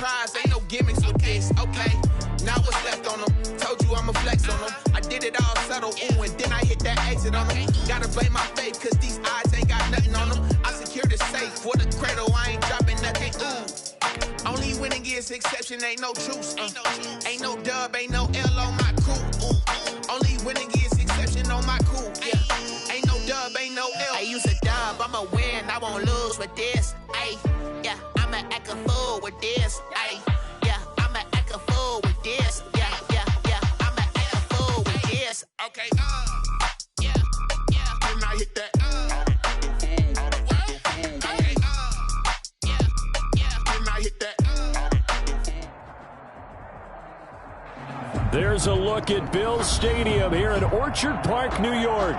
surprise, ain't no gimmicks with this, okay? Now what's left on them? Told you I'ma flex on them. I did it all subtle, ooh, and then I hit that exit on them. Gotta blame my faith, cause these eyes ain't got nothing on them. I secure the safe for the cradle, I ain't dropping nothing, ooh. Only winning is exception, ain't no truce. Ain't no dub, ain't no L on my crew, ooh. Only winning is exception on my crew, yeah. Ain't no dub, ain't no L. I use a dub, I'ma win, I won't lose with this, ayy. Yeah, I'ma act a fool with this, ayy. This, yeah, I'ma act a fool with this. Okay, yeah, when I hit that, okay, yeah, when I hit that. There's a look at Bills Stadium here in Orchard Park, New York.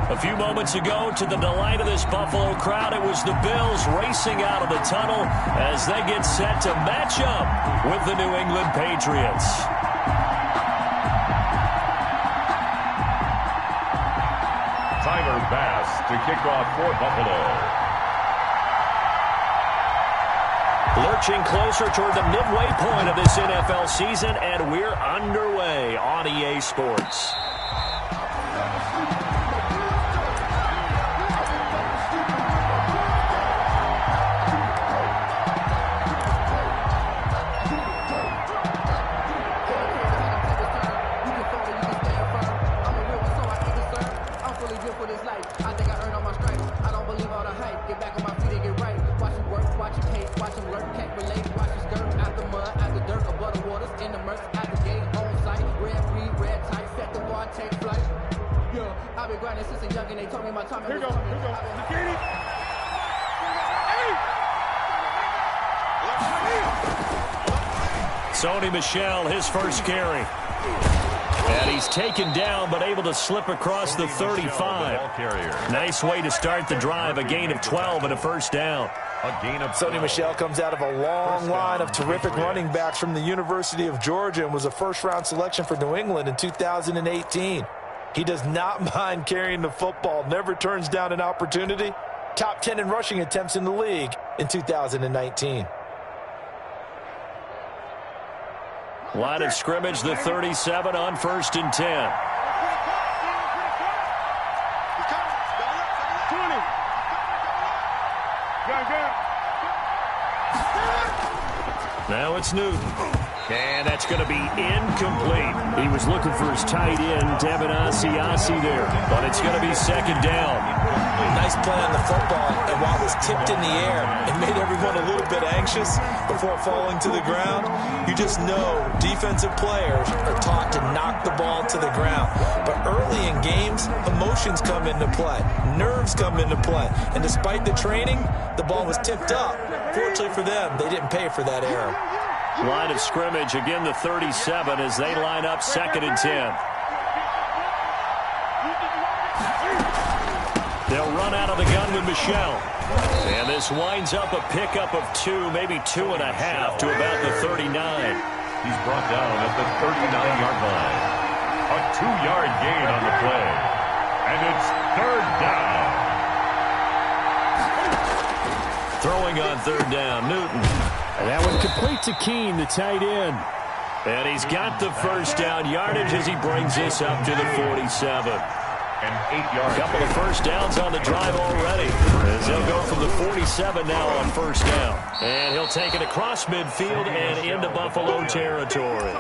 A few moments ago, to the delight of this Buffalo crowd, it was the Bills racing out of the tunnel as they get set to match up with the New England Patriots. Tyler Bass to kick off for Buffalo. Lurching closer toward the midway point of this NFL season, and we're underway on EA Sports. Sony Michel, his first carry. And he's taken down, but able to slip across the 35. Nice way to start the drive, a gain of 12 and a first down. Sony Michel comes out of a long line of terrific running backs from the University of Georgia and was a first-round selection for New England in 2018. He does not mind carrying the football, never turns down an opportunity. Top 10 in rushing attempts in the league in 2019. Line of scrimmage, the 37 on 1st and 10. Now it's Newton. And that's going to be incomplete. He was looking for his tight end, Devin Asiasi there. But it's going to be second down. Nice play on the football, and while it was tipped in the air, it made everyone a little bit anxious before falling to the ground. You just know defensive players are taught to knock the ball to the ground. But early in games, emotions come into play. Nerves come into play. And despite the training, the ball was tipped up. Fortunately for them, they didn't pay for that error. Line of scrimmage, again the 37 as they line up 2nd and 10. They'll run out of the gun with Michel. And this winds up a pickup of 2, maybe 2.5 to about the 39. He's brought down at the 39-yard line. A 2-yard gain on the play. And it's 3rd down. Throwing on 3rd down, Newton. And that one complete to Keene, the tight end. And he's got the first down yardage as he brings this up to the 47. An 8-yard. Couple of first downs on the drive already. As they'll go from the 47 now on 1st down. And he'll take it across midfield and into Buffalo territory.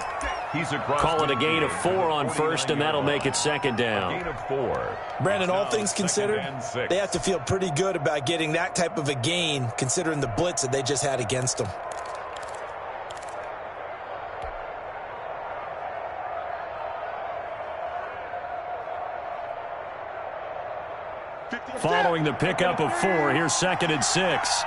Call it a gain of 4 on 1st, and that'll make it 2nd down. Gain of 4. Brandon, all things considered, they have to feel pretty good about getting that type of a gain, considering the blitz that they just had against them. Following the pickup of 4, here's 2nd and 6.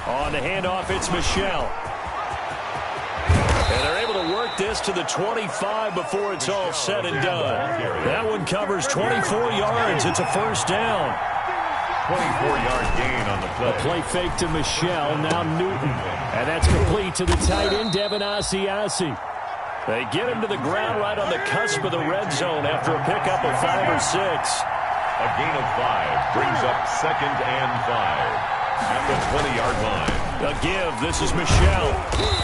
On the handoff, it's Michel. And they're able to work this to the 25 before it's all said and done. That one covers 24 yards. It's a first down. 24-yard gain on the play. A play fake to Michel. Now Newton. And that's complete to the tight end, Devin Asiasi. They get him to the ground right on the cusp of the red zone after a pickup of 5 or 6. A gain of 5 brings up 2nd and 5 at the 20-yard line. A give. This is Michel.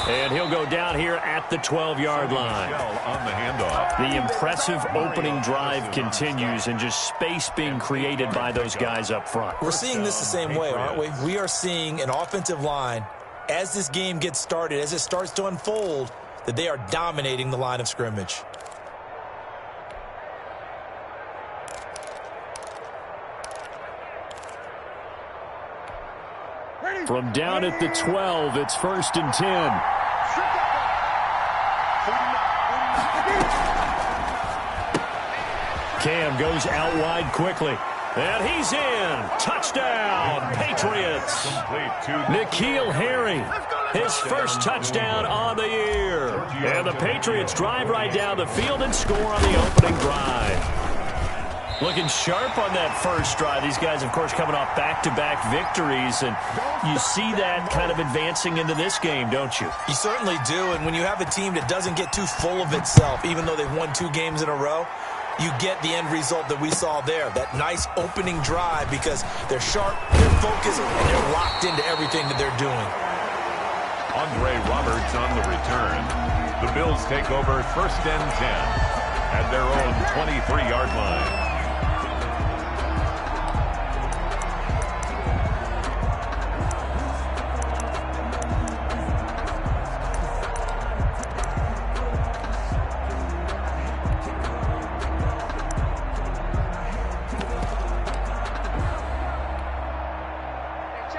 And he'll go down here at the 12-yard line. Michel on the handoff. The impressive opening drive continues and just space being created by those guys up front. We're seeing this the same way, aren't we? We are seeing an offensive line, as this game gets started, as it starts to unfold, that they are dominating the line of scrimmage. From down at the 12, it's 1st and 10. Cam goes out wide quickly. And he's in. Touchdown, Patriots. N'Keal Harry, his first touchdown on the year. And the Patriots drive right down the field and score on the opening drive. Looking sharp on that first drive. These guys, of course, coming off back-to-back victories, and you see that kind of advancing into this game, don't you? You certainly do, and when you have a team that doesn't get too full of itself, even though they've won 2 games in a row, you get the end result that we saw there, that nice opening drive, because they're sharp, they're focused, and they're locked into everything that they're doing. Andre Roberts on the return. The Bills take over 1st and 10 at their own 23-yard line.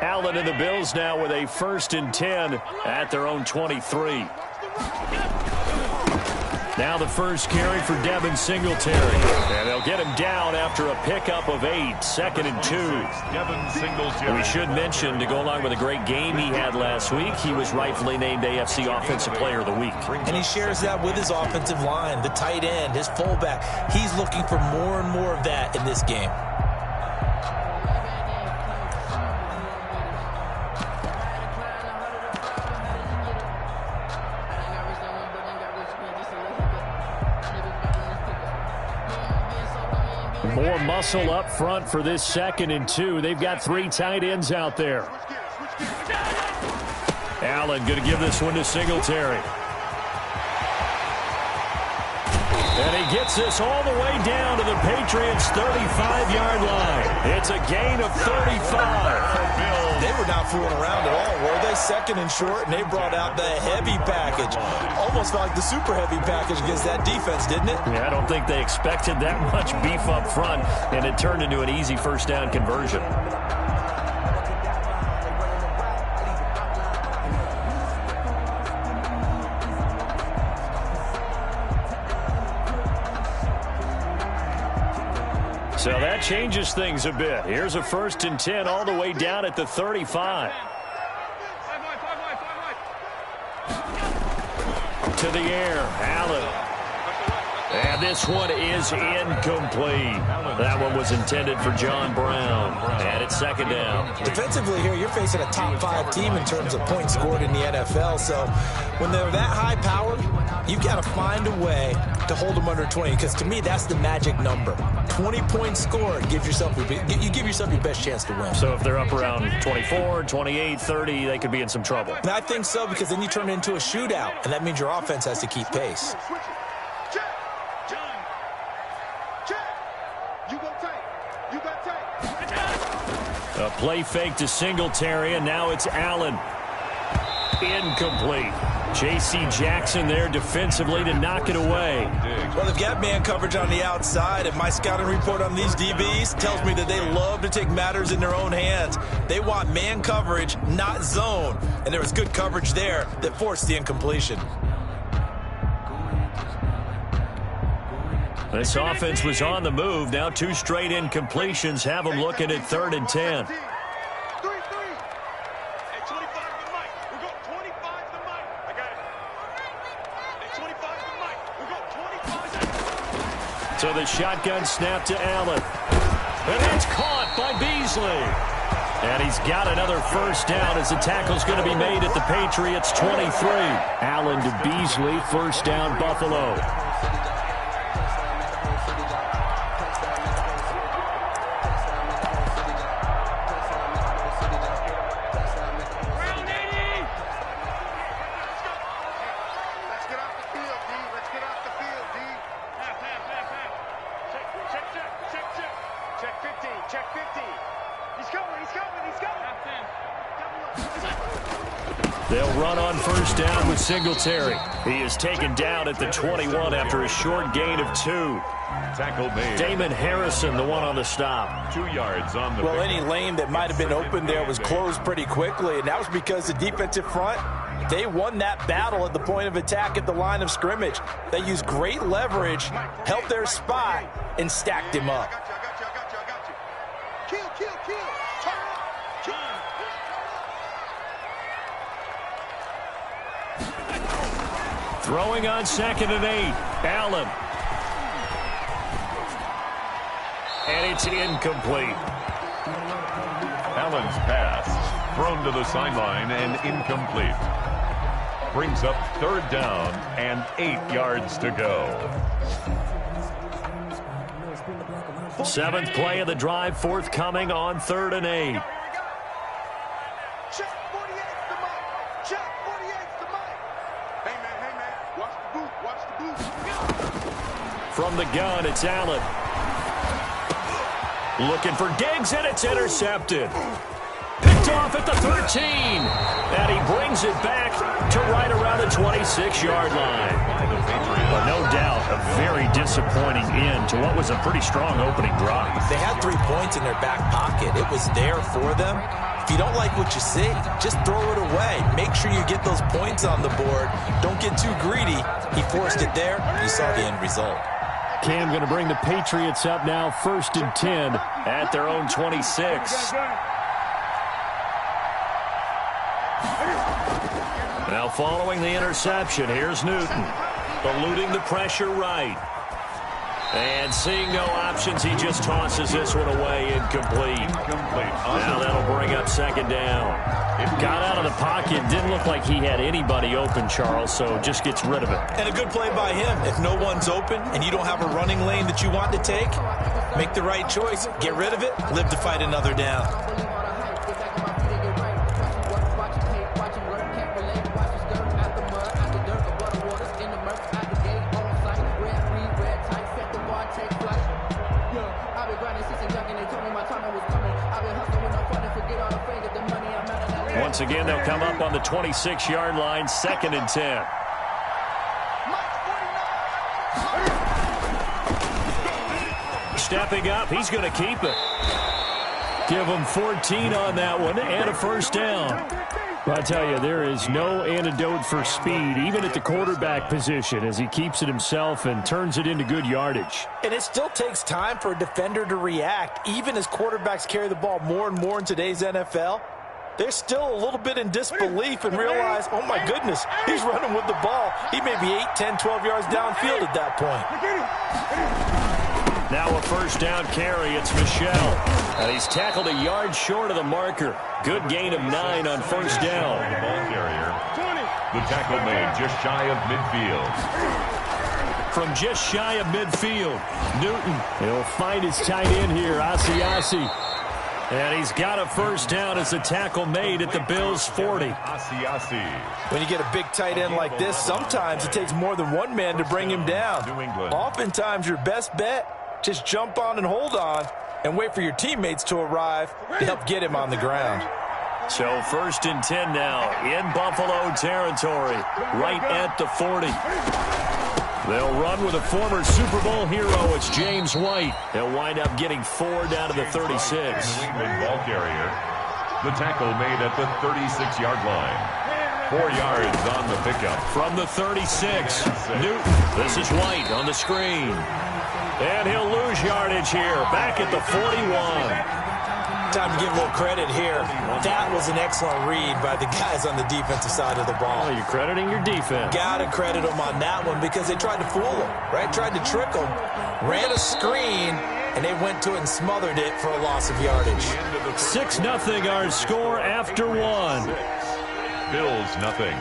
Allen and the Bills now with a 1st and 10 at their own 23. Now the first carry for Devin Singletary. And they'll get him down after a pickup of 8, 2nd and 2. Devin Singletary. We should mention, to go along with a great game he had last week, he was rightfully named AFC Offensive Player of the Week. And he shares that with his offensive line, the tight end, his fullback. He's looking for more and more of that in this game. More muscle up front for this 2nd and 2. They've got 3 tight ends out there. Allen going to give this one to Singletary. And he gets this all the way down to the Patriots' 35-yard line. It's a gain of 35. They were not fooling around at all, were they? 2nd and short, and they brought out the heavy package. Almost felt like the super heavy package against that defense, didn't it? Yeah, I don't think they expected that much beef up front, and it turned into an easy 1st down conversion. So that changes things a bit. Here's a 1st and 10 all the way down at the 35. To the air, Allen. And this one is incomplete. That one was intended for John Brown. And it's 2nd down. Defensively here, you're facing a top 5 team in terms of points scored in the NFL. So when they're that high powered, you've got to find a way to hold them under 20. Because to me, that's the magic number. 20 points scored gives yourself you give yourself your best chance to win. So if they're up around 24, 28, 30, they could be in some trouble. And I think so, because then you turn it into a shootout, and that means your offense has to keep pace. A play fake to Singletary, and now it's Allen. Incomplete. J.C. Jackson there defensively to knock it away. Well, they've got man coverage on the outside, and my scouting report on these DBs tells me that they love to take matters in their own hands. They want man coverage, not zone. And there was good coverage there that forced the incompletion. This offense was on the move. Now 2 straight incompletions have them looking at 3rd and 10. So the shotgun snap to Allen. And it's caught by Beasley. And he's got another first down as the tackle's going to be made at the Patriots' 23. Allen to Beasley, first down, Buffalo. They'll run on first down with Singletary. He is taken down at the 21 after a short gain of 2. Tackle made. Damon Harrison, the one on the stop. 2 yards on the Well, pick. any lane that might have been open there was closed pretty quickly, and that was because the defensive front, they won that battle at the point of attack at the line of scrimmage. They used great leverage, held their spot, and stacked him up. Throwing on 2nd and 8. Allen. And it's incomplete. Allen's pass thrown to the sideline and incomplete. Brings up 3rd down and 8 yards to go. 7th play of the drive forthcoming on 3rd and 8. From the gun, it's Allen. Looking for Diggs, and it's intercepted. Picked off at the 13. And he brings it back to right around the 26-yard line. But no doubt, a very disappointing end to what was a pretty strong opening drive. They had 3 points in their back pocket. It was there for them. If you don't like what you see, just throw it away. Make sure you get those points on the board. Don't get too greedy. He forced it there. You saw the end result. Cam going to bring the Patriots up now, 1st and 10 at their own 26. Now following the interception, here's Newton. Eluding the pressure right. And seeing no options, he just tosses this one away, incomplete. Now that'll bring up 2nd down. Got out of the pocket, didn't look like he had anybody open, Charles, so just gets rid of it. And a good play by him. If no one's open and you don't have a running lane that you want to take, make the right choice. Get rid of it, live to fight another down. Once again, they'll come up on the 26-yard line, 2nd and 10. Stepping up, he's going to keep it. Give him 14 on that one and a first down. I tell you, there is no antidote for speed, even at the quarterback position, as he keeps it himself and turns it into good yardage. And it still takes time for a defender to react, even as quarterbacks carry the ball more and more in today's NFL. They're still a little bit in disbelief and realize, oh my goodness, he's running with the ball. He may be 8, 10, 12 yards downfield at that point. Now a first down carry, it's Michel. And he's tackled a yard short of the marker. Good gain of 9 on first down. The ball carrier. The tackle made just shy of midfield. From just shy of midfield, Newton, he'll find his tight end here, Asiasi. And he's got a first down as the tackle made at the Bills' 40. When you get a big tight end like this, sometimes it takes more than one man to bring him down. Oftentimes, your best bet, just jump on and hold on and wait for your teammates to arrive to help get him on the ground. So 1st and 10 now in Buffalo territory, right at the 40. They'll run with a former Super Bowl hero. It's James White. They'll wind up getting 4 down to the 36. Ball carrier. The tackle made at the 36-yard line. 4 yards on the pickup. From the 36, Newton. This is White on the screen. And he'll lose yardage here. Back at the 41. Time to give a little credit here. That was an excellent read by the guys on the defensive side of the ball. Oh, you're crediting your defense. Got to credit them on that one because they tried to fool him, right? Tried to trick him. Ran a screen, and they went to it and smothered it for a loss of yardage. 6-0 our score after one. Bills nothing.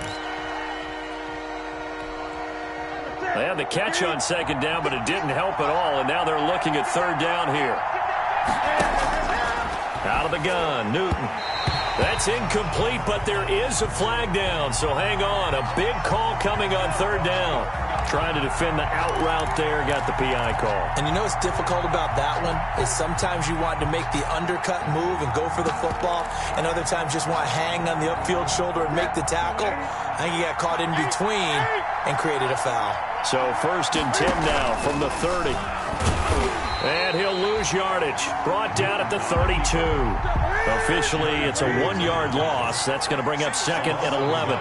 They had the catch on second down, but it didn't help at all, and now they're looking at third down here. Out of the gun, Newton. That's incomplete, but there is a flag down, so hang on. A big call coming on third down. Trying to defend the out route there, got the PI call. And you know what's difficult about that one is sometimes you want to make the undercut move and go for the football, and other times just want to hang on the upfield shoulder and make the tackle. I think he got caught in between and created a foul. So 1st and 10 now from the 30. And he'll lose yardage. Brought down at the 32. Officially, it's a 1-yard loss. That's going to bring up 2nd and 11.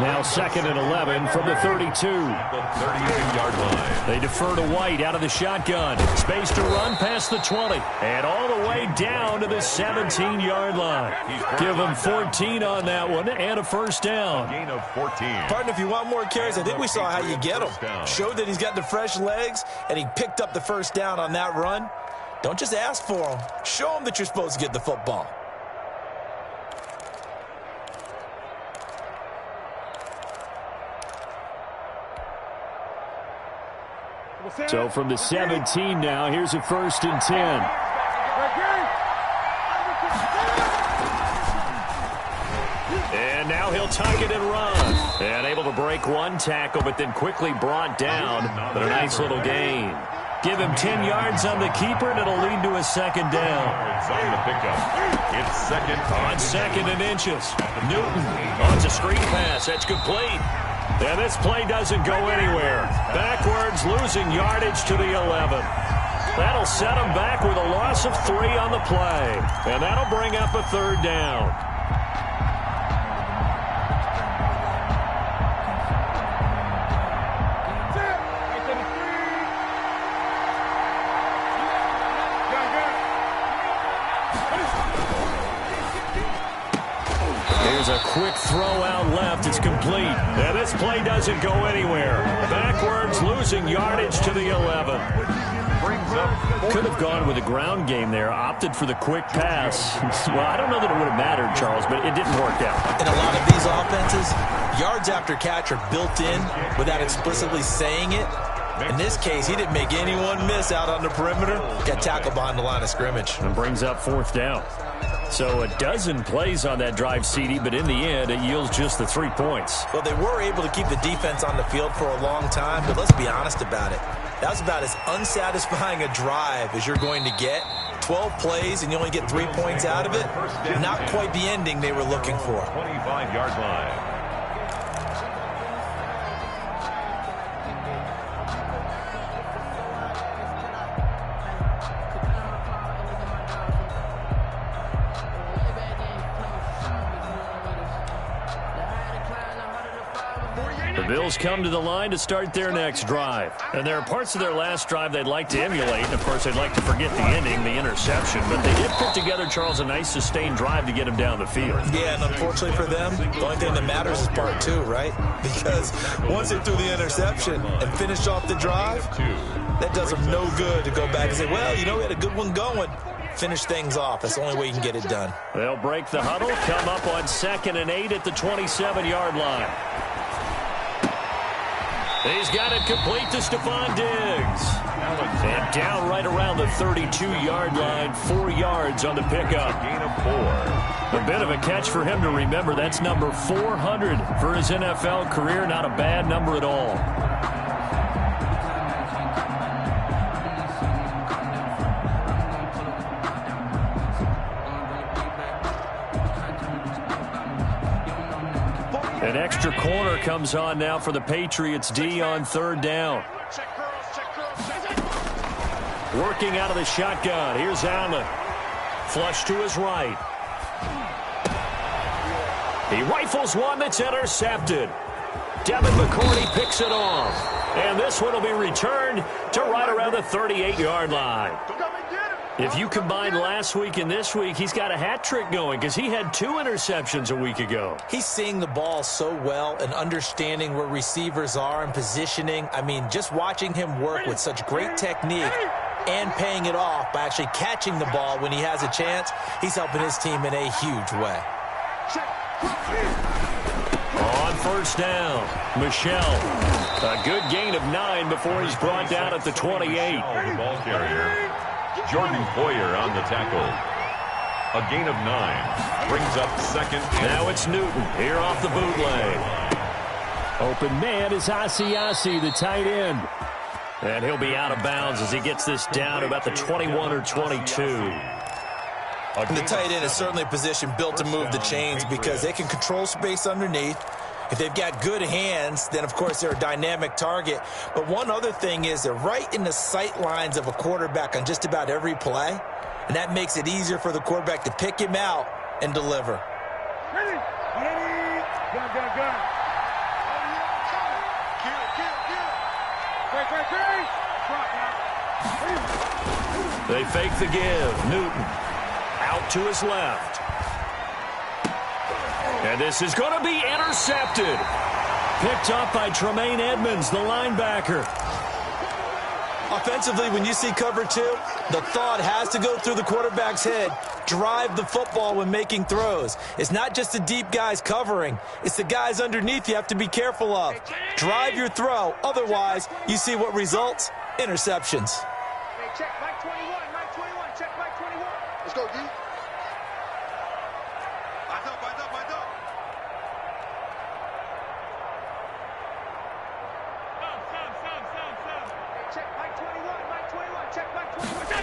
Now 2nd and 11 from the 32. 32-yard line. They defer to White out of the shotgun. Space to run past the 20. And all the way down to the 17-yard line. Give him 14 on that one and a first down. Gain of 14. Pardon, if you want more carries, I think we saw how you get him. Showed that he's got the fresh legs, and he picked up the first down on that run. Don't just ask for him. Show him that you're supposed to get the football. So from the 17 now, here's a 1st and 10. And now he'll tuck it and run. And able to break one tackle, but then quickly brought down. But a nice little gain. Give him 10 yards on the keeper, and it'll lead to a 2nd down. On the pickup. It's 2nd on 2nd and inches. Newton. Oh, it's a screen pass. That's complete. And this play doesn't go anywhere. Backwards, losing yardage to the 11. That'll set him back with a loss of 3 on the play. And that'll bring up a 3rd down. Here's a quick throw out left. It's complete. And this play doesn't go anywhere. Backwards, losing yardage to the 11. Could have gone with a ground game there. Opted for the quick pass. Well, I don't know that it would have mattered, Charles, but it didn't work out. In a lot of these offenses, yards after catch are built in without explicitly saying it. In this case, he didn't make anyone miss out on the perimeter. Got tackled behind the line of scrimmage. And brings up 4th down. So a dozen plays on that drive, CD, but in the end, it yields just the 3 points. Well, they were able to keep the defense on the field for a long time, but let's be honest about it. That was about as unsatisfying a drive as you're going to get. 12 plays, and you only get 3 points out of it. Not quite the ending they were looking for. 25-yard line. The Bills come to the line to start their next drive. And there are parts of their last drive they'd like to emulate. And, of course, they'd like to forget the ending, the interception. But they did put together, Charles, a nice sustained drive to get him down the field. Yeah, and unfortunately for them, the only thing that matters is part 2, right? Because once they threw the interception and finished off the drive, that does them no good to go back and say, well, you know, we had a good one going. Finish things off. That's the only way you can get it done. They'll break the huddle, come up on 2nd and 8 at the 27-yard line. He's got it complete to Stephon Diggs. And down right around the 32-yard line, 4 yards on the pickup. Gain of 4. A bit of a catch for him to remember. That's number 400 for his NFL career. Not a bad number at all. An extra corner comes on now for the Patriots D on 3rd down. Working out of the shotgun. Here's Allen. Flush to his right. He rifles one that's intercepted. Devin McCourty picks it off. And this one will be returned to right around the 38-yard line. If you combine last week and this week, he's got a hat trick going because he had 2 interceptions a week ago. He's seeing the ball so well and understanding where receivers are and positioning. I mean, just watching him work with such great technique, and paying it off by actually catching the ball when he has a chance. He's helping his team in a huge way. On first down, Michelle. A good gain of 9 before he's brought down at the 28. The ball carrier, Jordan Poyer on the tackle. A gain of 9. Brings up second. Now it's Newton here off the bootleg. Open man is Asiasi, the tight end. And he'll be out of bounds as he gets this down to about the 21 or 22. And the tight end is certainly a position built to move the chains because they can control space underneath. If they've got good hands, then, of course, they're a dynamic target. But one other thing is they're right in the sight lines of a quarterback on just about every play. And that makes it easier for the quarterback to pick him out and deliver. Ready? Gun. They fake the give. Newton out to his left. And this is going to be intercepted. Picked up by Tremaine Edmonds, the linebacker. Offensively, when you see cover 2, the thought has to go through the quarterback's head. Drive the football when making throws. It's not just the deep guys covering. It's the guys underneath you have to be careful of. Drive your throw. Otherwise, you see what results? Interceptions. Hey, check Mike 21. Check Mike 21. Let's go, D. Eyes up. Check Mike 21. Check Mike 21.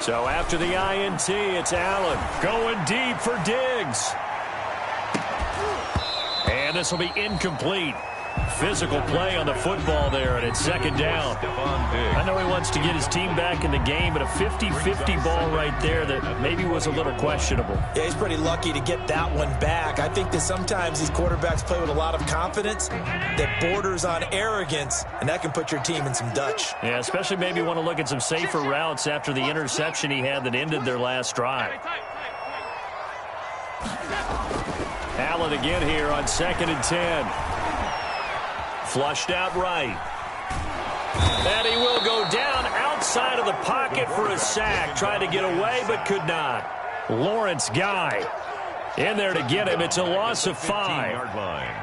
So after the INT, it's Allen going deep for Diggs. And this will be incomplete. Physical play on the football there, and it's second down. I know he wants to get his team back in the game, but a 50-50 ball right there that maybe was a little questionable. Yeah, he's pretty lucky to get that one back. I think that sometimes these quarterbacks play with a lot of confidence that borders on arrogance, and that can put your team in some Dutch. Yeah, especially maybe want to look at some safer routes after the interception he had that ended their last drive. Allen again here on 2nd and 10. Flushed out right. And he will go down outside of the pocket for a sack. Tried to get away, but could not. Lawrence Guy in there to get him. It's a loss of 5. 15-yard line.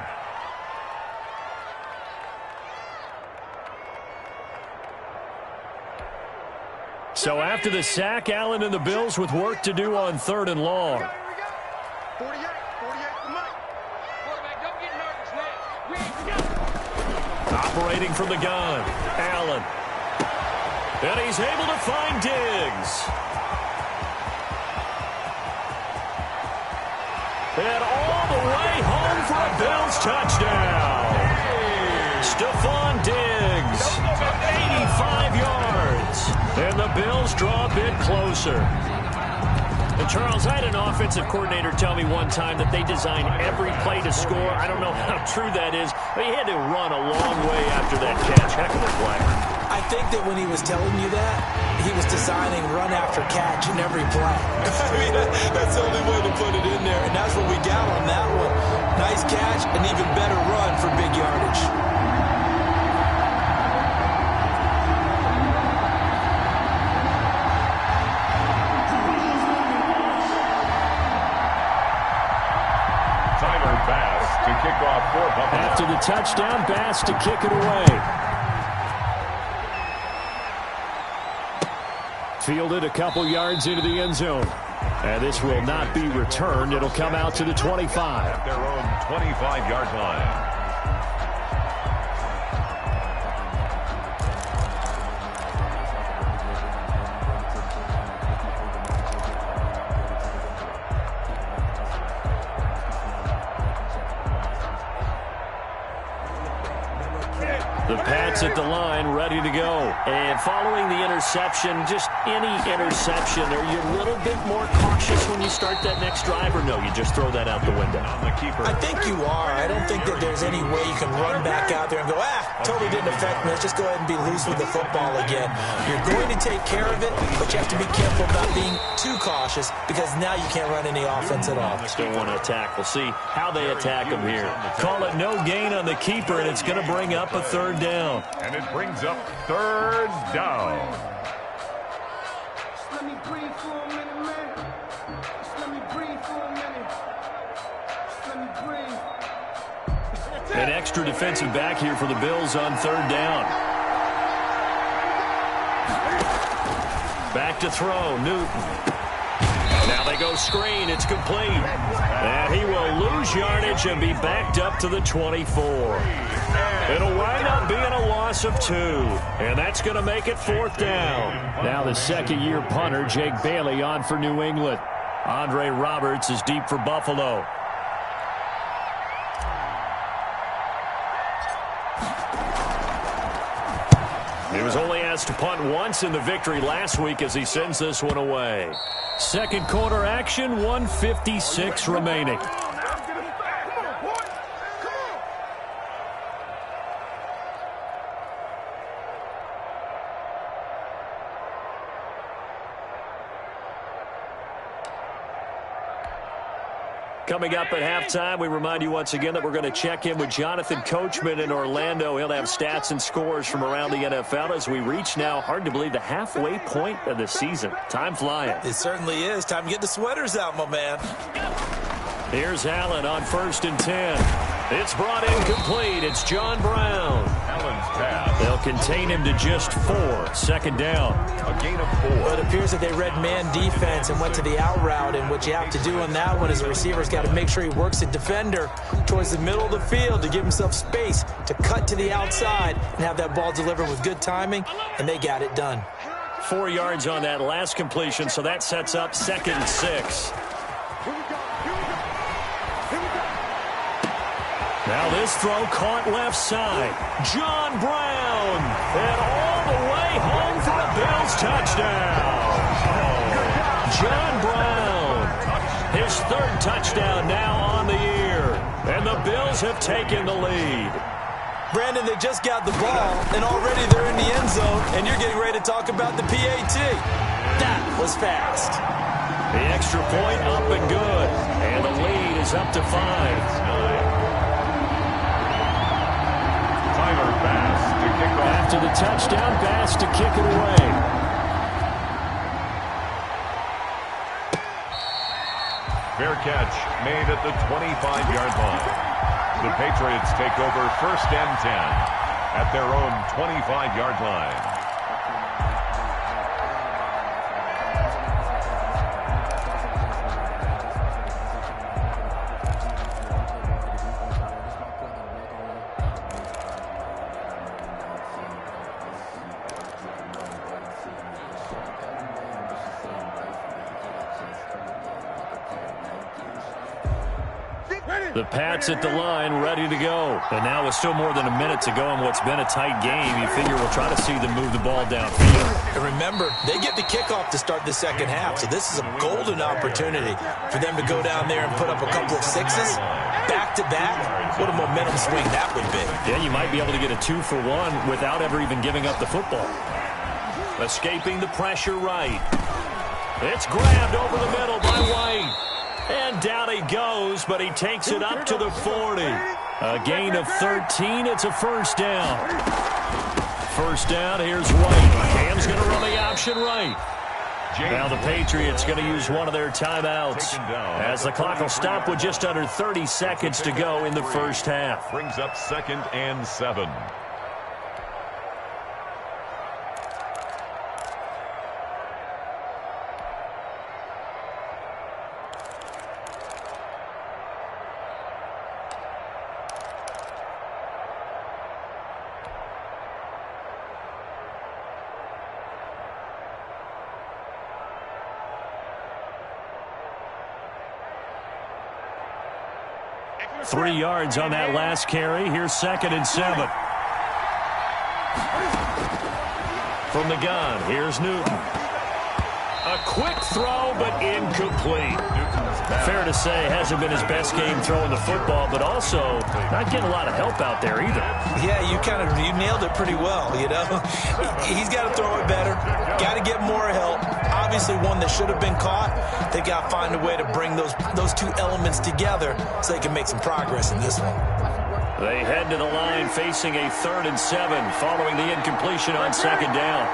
So after the sack, Allen and the Bills with work to do on 3rd and long. 48 for Mike. Quarterback, don't get nervous now. We go. Operating from the gun, Allen. And he's able to find Diggs. And all the way home for a Bills touchdown. Stephon Diggs, 85 yards. And the Bills draw a bit closer. And Charles, I had an offensive coordinator tell me one time that they design every play to score. I don't know how true that is, but he had to run a long way after that catch. Heck of a play. I think that when he was telling you that, he was designing run after catch in every play. I mean, that's the only way to put it in there, and that's what we got on that one. Nice catch, an even better run for big yardage. To kick off for Buffalo. After the touchdown, Bass to kick it away. Fielded a couple yards into the end zone. And this will not be returned. It'll come out to the 25. At their own 25-yard line. The Pats at the line, ready to go. And following the interception, just any interception, are you a little bit more cautious when you start that next drive, or no, you just throw that out the window? On the keeper. I think you are. I don't think that there's any way you can run back out there and go, totally didn't affect me. Let's just go ahead and be loose with the football again. You're going to take care of it, but you have to be careful about being too cautious because now you can't run any offense at all. Still want to attack. We'll see how they attack him here. Call it no gain on the keeper, and it's going to bring up a 3rd down. And it brings up 3rd down. An extra defensive back here for the Bills on third down. Back to throw, Newton. Now they go screen. It's complete. And he will lose yardage and be backed up to the 24. It'll wind up being a loss of 2. And that's going to make it fourth down. Now the second-year punter, Jake Bailey, on for New England. Andre Roberts is deep for Buffalo. He was only asked to punt once in the victory last week as he sends this one away. Second quarter action, 1:56 remaining. Coming up at halftime, we remind you once again that we're going to check in with Jonathan Coachman in Orlando. He'll have stats and scores from around the NFL as we reach now, hard to believe, the halfway point of the season. Time flying. It certainly is. Time to get the sweaters out, my man. Here's Allen on 1st and 10. It's brought in complete. It's John Brown. Allen's pass. They'll contain him to just 4. Second down. A gain of 4. Well, it appears that they read man defense and went to the out route, and what you have to do on that one is the receiver's got to make sure he works the defender towards the middle of the field to give himself space to cut to the outside and have that ball delivered with good timing, and they got it done. 4 yards on that last completion, so that sets up 2nd and 6. Now this throw caught left side. John Brown. And all the way home for a Bills touchdown. John Brown. His 3rd touchdown now on the year. And the Bills have taken the lead. Brandon, they just got the ball, and already they're in the end zone, and you're getting ready to talk about the PAT. That was fast. The extra point up and good. And the lead is up to 5. Bass to kick off. After the touchdown, Bass to kick it away. Fair catch made at the 25-yard line. The Patriots take over 1st and 10 at their own 25-yard line. The Pats at the line, ready to go. And now with still more than a minute to go in what's been a tight game, you figure we'll try to see them move the ball downfield. And remember, they get the kickoff to start the second half, so this is a golden opportunity for them to go down there and put up a couple of 6s back-to-back. What a momentum swing that would be. Yeah, you might be able to get a 2-for-1 without ever even giving up the football. Escaping the pressure right. It's grabbed over the middle by White. And down he goes, but he takes it up to the 40. A gain of 13. It's a first down. First down, here's White. Cam's going to run the option right. Now the Patriots going to use one of their timeouts as the clock will stop with just under 30 seconds to go in the first half. Brings up 2nd and 7. Three yards on that last carry. Here's 2nd and 7. From the gun, here's Newton. A quick throw, but incomplete. Fair to say, hasn't been his best game throwing the football, but also not getting a lot of help out there either. Yeah, you nailed it pretty well, you know. He's got to throw it better. Got to get more help. Obviously one that should have been caught. They got to find a way to bring those two elements together so they can make some progress in this one. They head to the line facing a 3rd and 7 following the incompletion on 2nd down.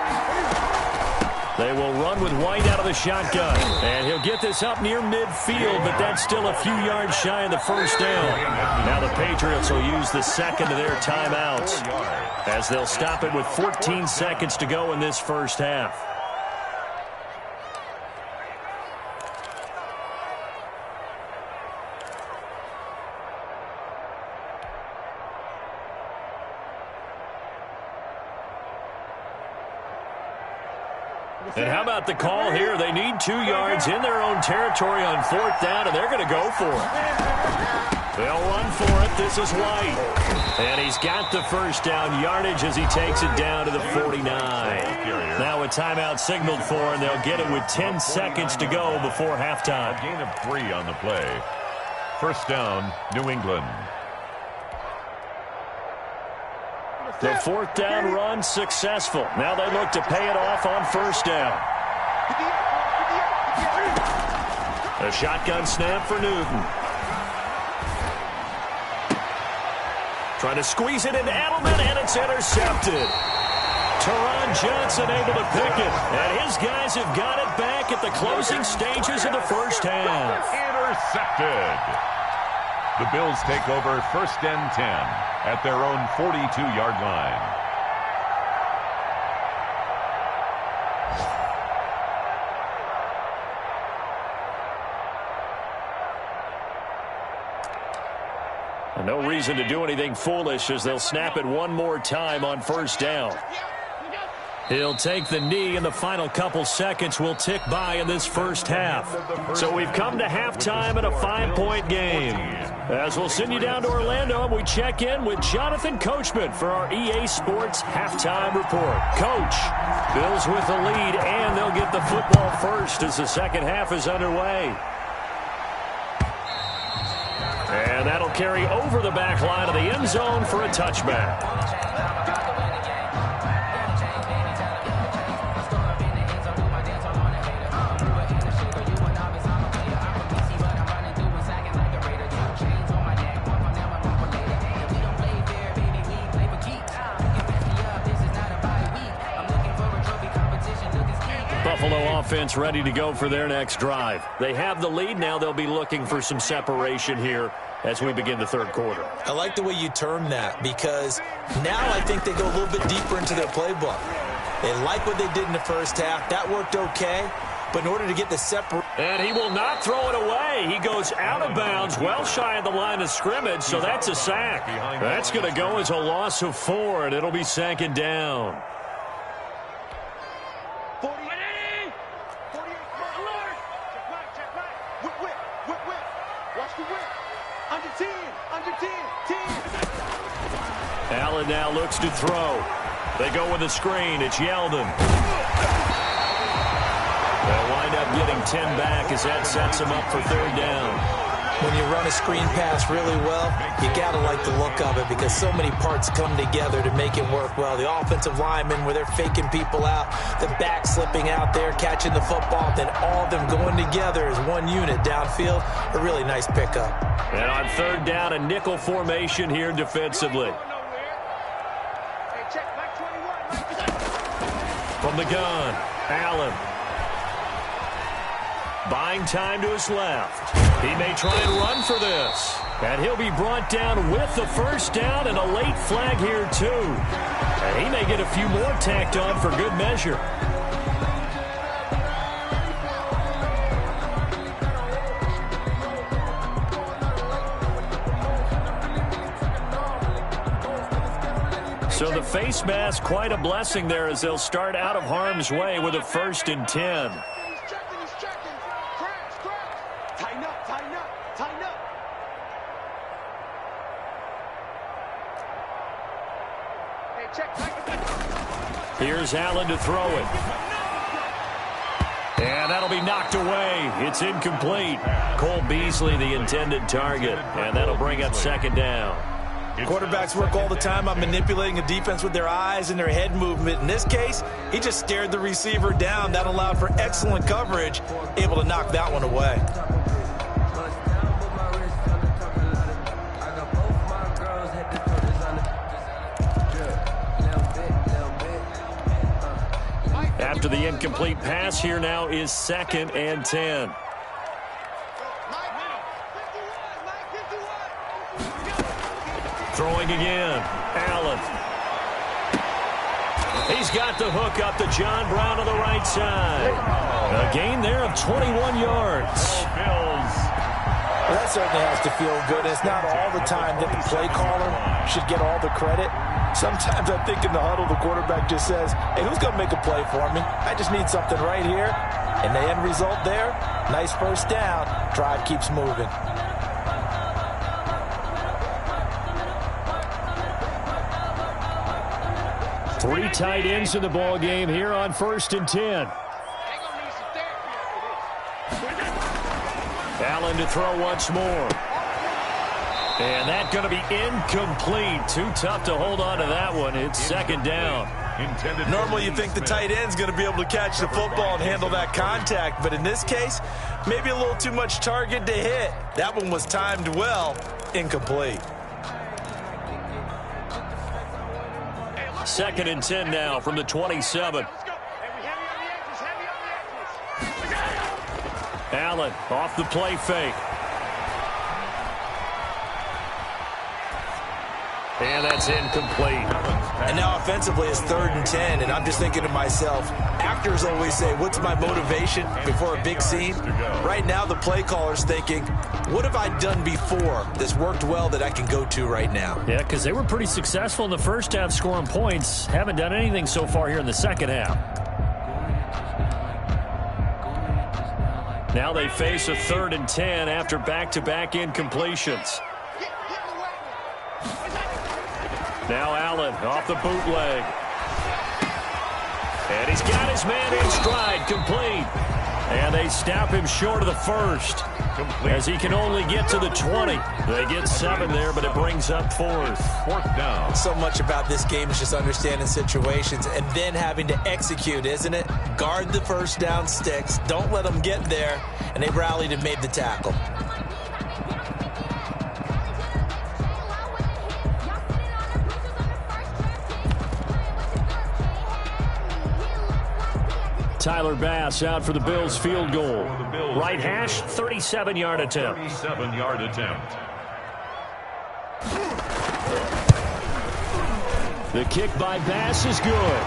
They will run with White out of the shotgun. And he'll get this up near midfield, but that's still a few yards shy of the first down. Now the Patriots will use the second of their timeouts as they'll stop it with 14 seconds to go in this first half. And how about the call here? They need 2 yards in their own territory on 4th down, and they're going to go for it. They'll run for it. This is White. And he's got the first down yardage as he takes it down to the 49. Now a timeout signaled for, and they'll get it with 10 seconds to go before halftime. A gain of 3 on the play. First down, New England. The 4th down run successful. Now they look to pay it off on first down. A shotgun snap for Newton. Trying to squeeze it into Edelman, and it's intercepted. Teron Johnson able to pick it, and his guys have got it back at the closing stages of the first half. Intercepted. The Bills take over first and 10 at their own 42-yard line. And no reason to do anything foolish as they'll snap it one more time on first down. He'll take the knee, and the final couple seconds will tick by in this first half. So we've come to halftime in a 5-point game. As we'll send you down to Orlando, and we check in with Jonathan Coachman for our EA Sports Halftime Report. Coach, Bills with the lead, and they'll get the football first as the second half is underway. And that'll carry over the back line of the end zone for a touchback. Buffalo offense ready to go for their next drive. They have the lead. Now they'll be looking for some separation here as we begin the third quarter. I like the way you termed that, because now I think they go a little bit deeper into their playbook. They like what they did in the first half. That worked okay. But in order to get the separation... And he will not throw it away. He goes out of bounds, well shy of the line of scrimmage, so that's a sack. That's going to go as a loss of 4, and it'll be second down. Allen now looks to throw. They go with a screen. It's Yeldon. They'll wind up getting 10 back as that sets them up for third down. When you run a screen pass really well, you got to like the look of it because so many parts come together to make it work well. The offensive linemen, where they're faking people out, the back slipping out there, catching the football, then all of them going together as one unit downfield. A really nice pickup. And on third down, a nickel formation here defensively. From the gun, Allen. Buying time to his left. He may try and run for this. And he'll be brought down with the first down and a late flag here too. And he may get a few more tacked on for good measure. So the face mask, quite a blessing there as they'll start out of harm's way with a 1st and 10. Here's Allen to throw it. And that'll be knocked away. It's incomplete. Cole Beasley, the intended target. And that'll bring up second down. Quarterbacks work all the time on manipulating a defense with their eyes and their head movement. In this case, he just stared the receiver down. That allowed for excellent coverage, able to knock that one away. After the incomplete pass, here now is 2nd and 10. Throwing again. Allen. He's got the hook up to John Brown on the right side. A gain there of 21 yards. Well, that certainly has to feel good. It's not all the time that the play caller should get all the credit. Sometimes I think in the huddle, the quarterback just says, hey, who's going to make a play for me? I just need something right here. And the end result there, nice first down. Drive keeps moving. Three tight ends in the ball game here on 1st and 10. Allen to throw once more. And that's going to be incomplete. Too tough to hold on to that one. It's 2nd down. Normally you think the tight end's going to be able to catch the football and handle that contact. But in this case, maybe a little too much target to hit. That one was timed well. Incomplete. 2nd and 10 now from the 27. Allen off the play fake. And that's incomplete. And now offensively it's 3rd and 10, and I'm just thinking to myself, actors always say, what's my motivation before a big scene? Right now the play caller's thinking, what have I done before that's worked well that I can go to right now? Yeah, because they were pretty successful in the first half scoring points. Haven't done anything so far here in the second half. Now they face a 3rd and 10 after back-to-back incompletions. Now Allen off the bootleg. And he's got his man in stride, complete. And they stop him short of the first. As he can only get to the 20. They get 7 there, but it brings up 4th down. So much about this game is just understanding situations and then having to execute, isn't it? Guard the first down sticks. Don't let them get there. And they rallied and made the tackle. Tyler Bass out for the Bills field goal. Right hash, 37-yard attempt. 37-yard attempt. The kick by Bass is good.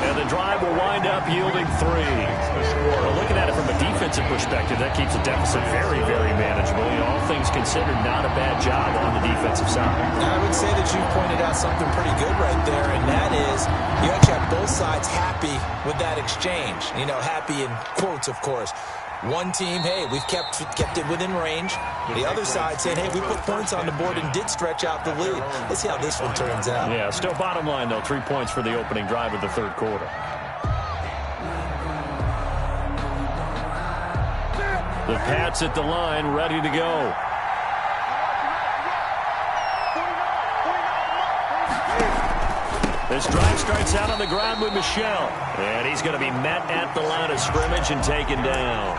And the drive will wind up yielding 3. Well, looking at it from a defensive perspective, that keeps the deficit very, very manageable. All things considered, not a bad job on the defensive side. I would say that you pointed out something pretty good right there, and that is you actually have both sides happy with that exchange. You know, happy in quotes, of course. One team, hey, we've kept it within range. The other side saying, hey, we put points on the board and did stretch out the lead. Let's see how this one turns out. Yeah, still bottom line, though, 3 points for the opening drive of the 3rd quarter. The Pats at the line, ready to go. This drive starts out on the ground with Michel. And he's going to be met at the line of scrimmage and taken down.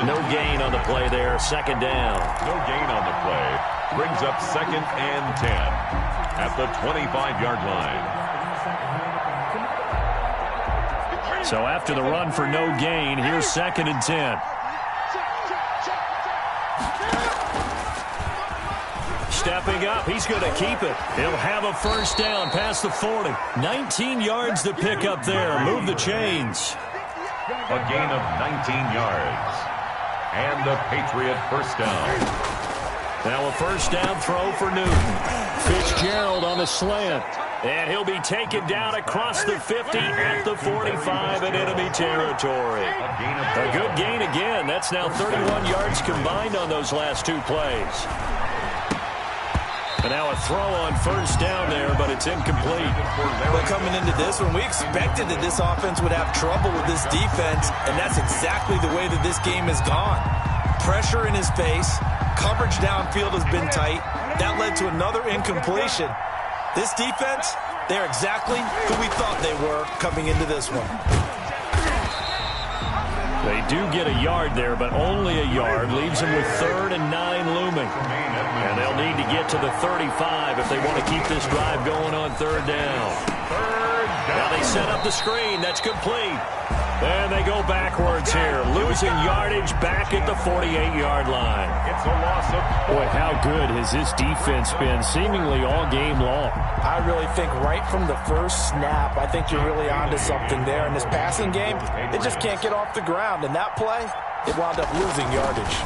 No gain on the play there. 2nd down. No gain on the play. Brings up 2nd and 10 at the 25-yard line. So after the run for no gain, here's 2nd and 10. Stepping up, he's going to keep it. He'll have a first down past the 40. 19 yards to pick up there. Move the chains. A gain of 19 yards. And the Patriot first down. Now a first down throw for Newton. Fitzgerald on the slant. And he'll be taken down across the 50 at the 45 in enemy territory. A good gain again. That's now 31 yards combined on those last 2 plays. And now a throw on first down there, but it's incomplete. Well, coming into this one, we expected that this offense would have trouble with this defense, and that's exactly the way that this game has gone. Pressure in his face. Coverage downfield has been tight. That led to another incompletion. This defense, they're exactly who we thought they were coming into this one. They do get a yard there, but only a yard. Leaves them with 3rd and 9 looming. And they'll need to get to the 35 if they want to keep this drive going on 3rd down. 3rd Now they set up the screen. That's complete. And they go backwards here, losing yardage back at the 48-yard line. It's a loss of 4. Boy, how good has this defense been seemingly all game long? I really think right from the first snap, I think you're really onto something there. In this passing game, they just can't get off the ground. And that play, it wound up losing yardage.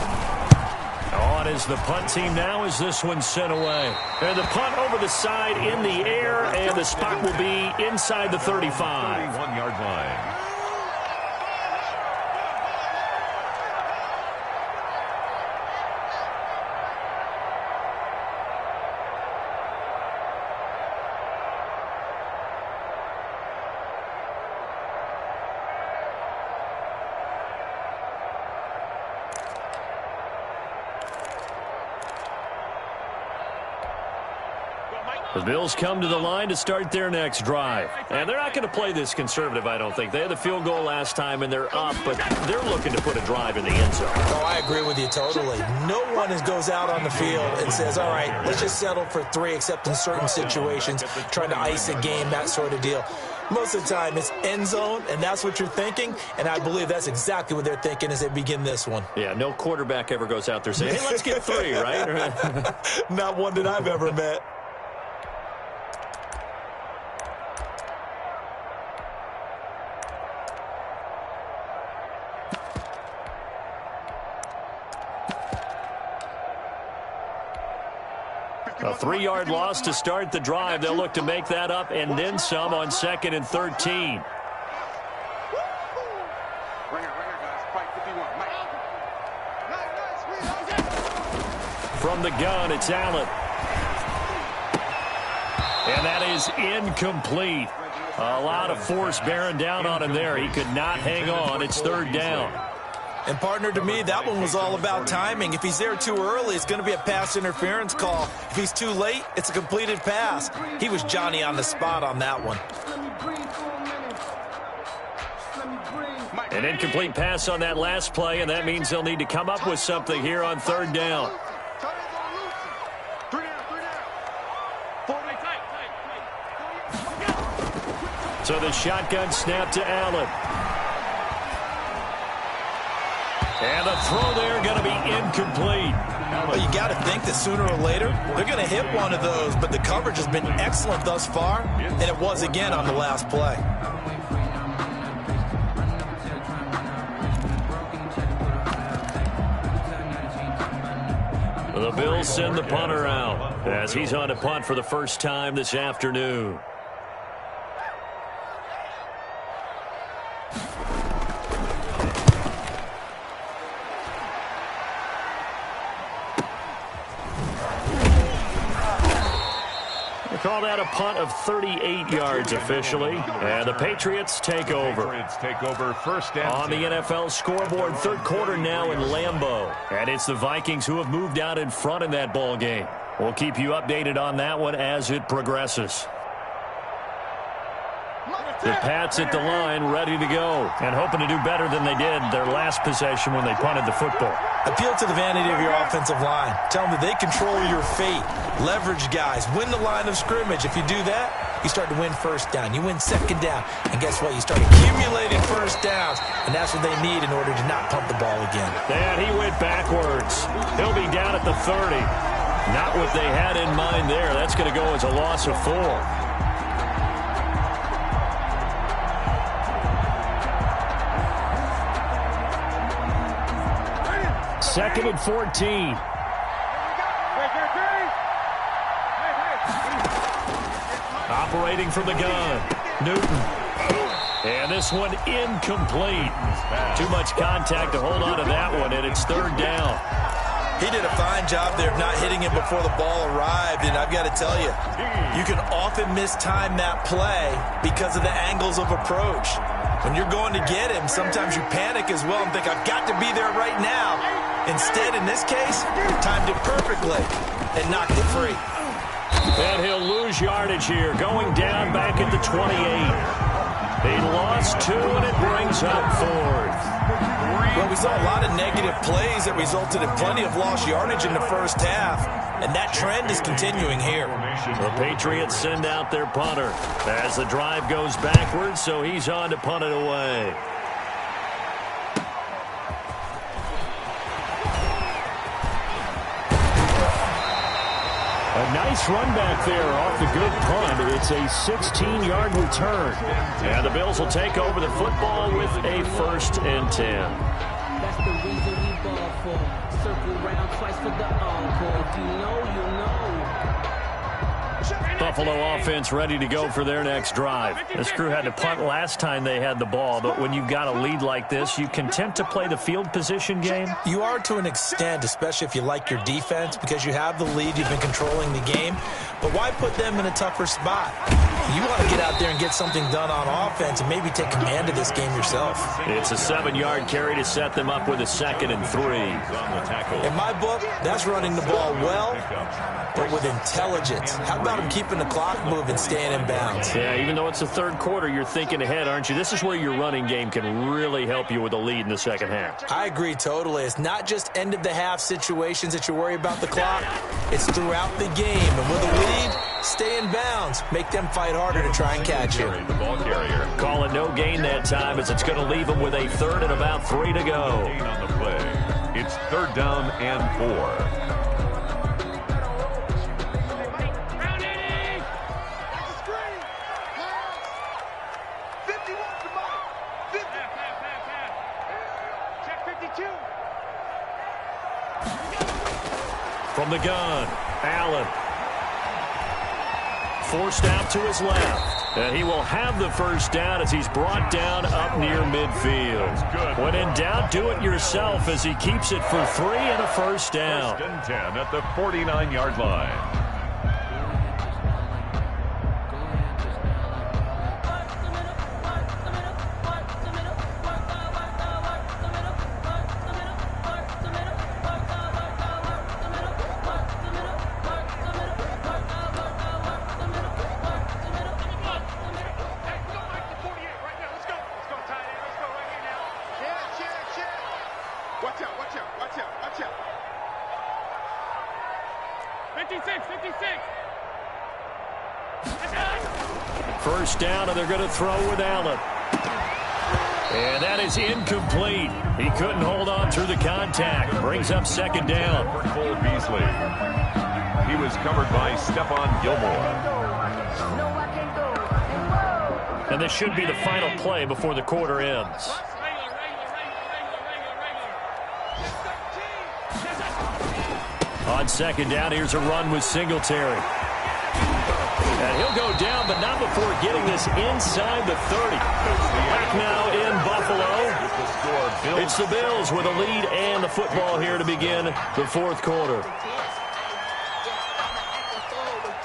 On is the punt team now as this one's sent away. And the punt over the side in the air, and the spot will be inside the 35. 31-yard line. The Bills come to the line to start their next drive. And they're not going to play this conservative, I don't think. They had the field goal last time, and they're up, but they're looking to put a drive in the end zone. Oh, I agree with you totally. No one goes out on the field and says, all right, let's just settle for 3, except in certain situations, trying to ice a game, that sort of deal. Most of the time, it's end zone, and that's what you're thinking, and I believe that's exactly what they're thinking as they begin this one. Yeah, no quarterback ever goes out there saying, hey, let's get 3, right? Not one that I've ever met. A 3-yard loss to start the drive. They'll look to make that up and then some on 2nd and 13. From the gun, it's Allen. And that is incomplete. A lot of force bearing down on him there. He could not hang on. It's 3rd down. And, partner, to me, that one was all about timing. If he's there too early, it's going to be a pass interference call. If he's too late, it's a completed pass. He was Johnny on the spot on that one. An incomplete pass on that last play, and that means they'll need to come up with something here on 3rd down. So the shotgun snap to Allen. And the throw there going to be incomplete. Well, you got to think that sooner or later they're going to hit one of those, but the coverage has been excellent thus far, and it was again on the last play. The Bills send the punter out as he's on a punt for the first time this afternoon. Call that a punt of 38 yards officially. And the Patriots take over. First and on the NFL scoreboard, 3rd quarter now in Lambeau. And it's the Vikings who have moved out in front in that ball game. We'll keep you updated on that one as it progresses. The Pats at the line, ready to go, and hoping to do better than they did their last possession when they punted the football. Appeal to the vanity of your offensive line. Tell them that they control your fate. Leverage guys. Win the line of scrimmage. If you do that, you start to win 1st down. You win 2nd down. And guess what? You start accumulating 1st downs, and that's what they need in order to not punt the ball again. And he went backwards. He'll be down at the 30. Not what they had in mind there. That's going to go as a loss of 4. 2nd and 14. Operating from the gun. Newton. And this one incomplete. Too much contact to hold on to that one, and it's 3rd down. He did a fine job there of not hitting him before the ball arrived, and I've got to tell you, you can often mistime that play because of the angles of approach. When you're going to get him, sometimes you panic as well and think, I've got to be there right now. Instead, in this case, timed it perfectly and knocked it free. And he'll lose yardage here, going down back at the 28. He lost 2, and it brings up 4th. Well, we saw a lot of negative plays that resulted in plenty of lost yardage in the first half, and that trend is continuing here. The Patriots send out their punter as the drive goes backwards, so he's on to punt it away. A nice run back there off the good punt. It's a 16-yard return. And the Bills will take over the football with a 1st and 10. That's the reason we ball for. Circle round twice for the encore. If you know, you know. Buffalo offense ready to go for their next drive. This crew had to punt last time they had the ball, but when you've got a lead like this, you content to play the field position game? You are to an extent, especially if you like your defense, because you have the lead, you've been controlling the game. But why put them in a tougher spot? You want to get out there and get something done on offense and maybe take command of this game yourself. It's a 7-yard carry to set them up with a 2nd and 3. In my book, that's running the ball well, but with intelligence. How about him keeping the clock moving, staying in bounds? Yeah, even though it's the 3rd quarter, you're thinking ahead, aren't you? This is where your running game can really help you with a lead in the 2nd half. I agree totally. It's not just end-of-the-half situations that you worry about the clock. It's throughout the game. And with a lead, stay in bounds. Make them fight harder to try and catch you. The ball carrier. Call it no gain that time as it's going to leave them with a 3rd and about 3 to go. Gain on the play. It's 3rd down and 4. From the gun, Allen. Forced out to his left. And he will have the 1st down as he's brought down up near midfield. When in doubt, do it yourself as he keeps it for 3 and a 1st down. 1st and 10 at the 49-yard line. First down, and they're going to throw with Allen. And that is incomplete. He couldn't hold on through the contact. Brings up 2nd down. For Cole Beasley. He was covered by Stephon Gilmore. And this should be the final play before the quarter ends. On 2nd down, here's a run with Singletary. And he'll go down, but not before getting this inside the 30. Back now in Buffalo. It's the Bills with a lead and the football here to begin the 4th quarter.